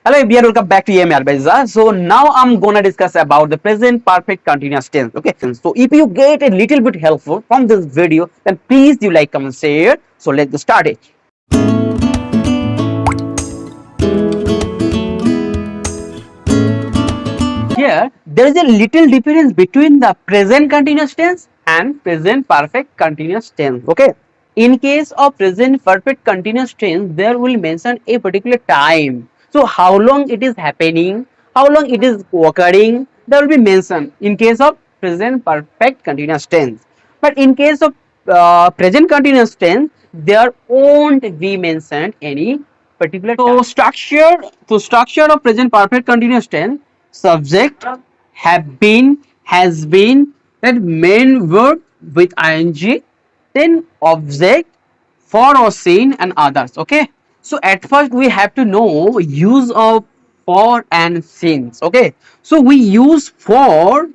Hello everyone, welcome back to EMR. So now I'm gonna discuss about the present perfect continuous tense. Okay, so if you get a little bit helpful from this video, then please do like, comment, share. So let's get started. Here, there is a little difference between the present continuous tense and present perfect continuous tense. Okay, in case of present perfect continuous tense, there will mention a particular time. So how long it is happening, how long it is occurring, that will be mentioned in case of present perfect continuous tense. But in case of present continuous tense, there won't be mentioned any particular time. So structure of present perfect continuous tense: subject, have been, has been, then main verb with ing, then object, for or seen, and others. Okay, so at first we have to know use of for and since. Okay, so we use for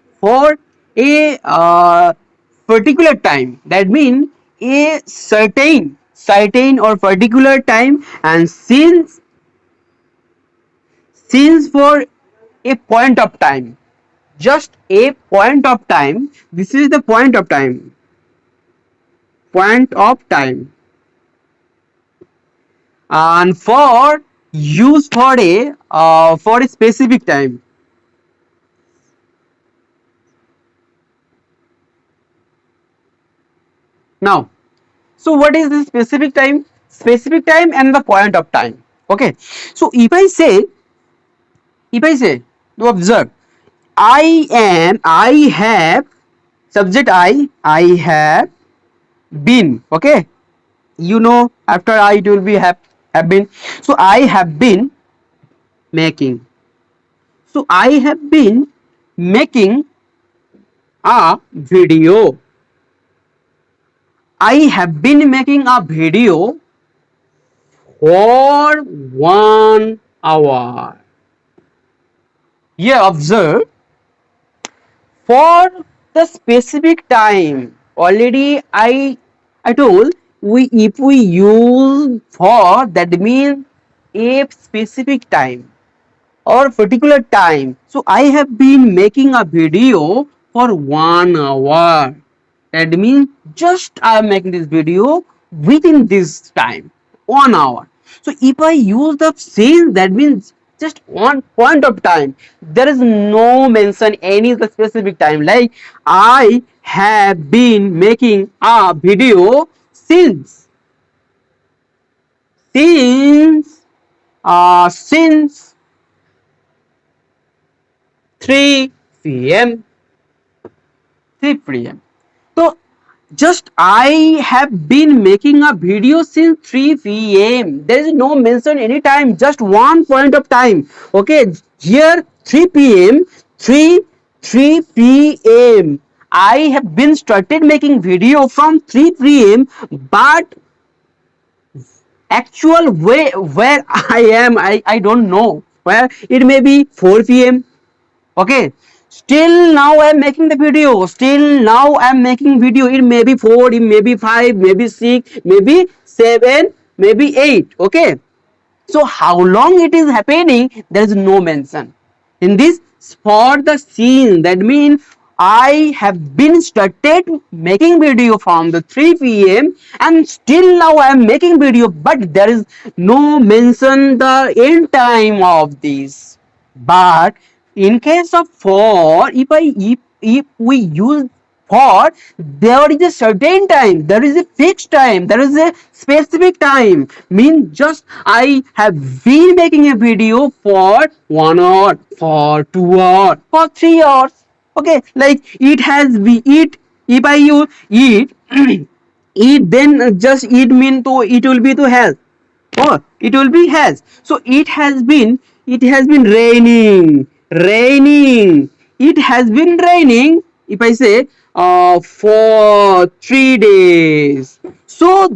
a particular time, that means a certain or particular time, and since for a point of time, just a point of time. This is the point of time, and for use for a specific time. Now, so what is the specific time and the point of time? Okay, so if I say to observe, I have, subject I have been. Okay, you know, after I it will be have been. So I have been making, so I have been making a video. I have been making a video for 1 hour. Yeah, observe, for the specific time. Already I told, we if we use for, that means a specific time or particular time. So I have been making a video for 1 hour. That means just I am making this video within this time, 1 hour. So if I use the since, that means just one point of time. There is no mention any specific time. Like I have been making a video since since 3 p.m. 3 p.m. So just I have been making a video since 3 p.m. There is no mention any time, just one point of time. Okay, here 3 p.m. 3 p.m. I have been started making video from 3 p.m. but actual way where I am, I don't know where. It may be 4 p.m. Okay, still now I'm making the video, still now I'm making video. It may be 4, it may be 5, maybe 6, maybe 7, maybe 8. Okay, so how long it is happening, there is no mention in this. For the scene, that means I have been started making video from the 3 p.m. and still now I am making video, but there is no mention the end time of this. But in case of for, if we use for, there is a certain time, there is a fixed time, there is a specific time. Means just I have been making a video for 1 hour, for 2 hours, for 3 hours. Okay, like it has been it. If I use it it, then just it mean to, it will be to has, or it will be has. So it has been raining, it has been raining. If I say for 3 days, so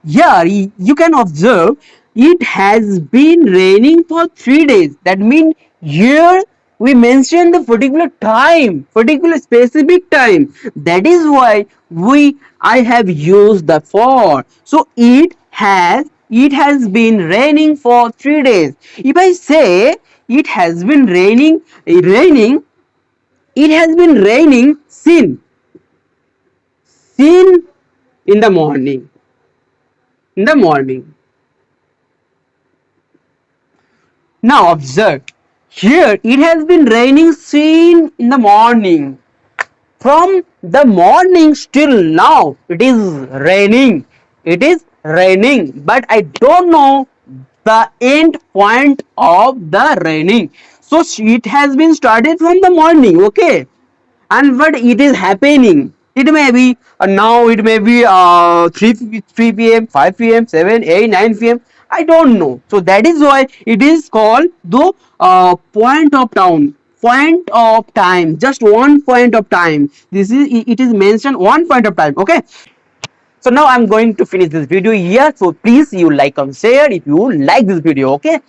here you can observe, it has been raining for 3 days. That means here we mention the particular time, particular specific time. That is why I have used the for. So it has it has been raining for 3 days. If I say it has been raining, it has been raining sin in the morning. In the morning. Now observe. Here it has been raining sin in the morning. From the morning till now it is raining. It is raining. But I don't know the end point of the raining. So it has been started from the morning. Okay. And what it is happening, it may be now it may be 3 p.m, 5 p.m, 7, 8, 9 p.m, I don't know. So that is why it is called the point of time, just one point of time. This is, it is mentioned one point of time. Okay, so now I'm going to finish this video here. So please, you like and share if you like this video. Okay,